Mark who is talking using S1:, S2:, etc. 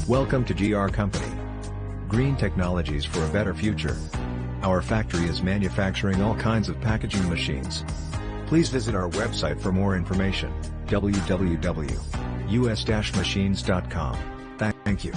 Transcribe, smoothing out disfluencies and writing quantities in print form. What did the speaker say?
S1: Welcome to GR Company. Green technologies for a better future. Our factory is manufacturing all kinds of packaging machines. Please visit our website for more information, www.us-machines.com. Thank you.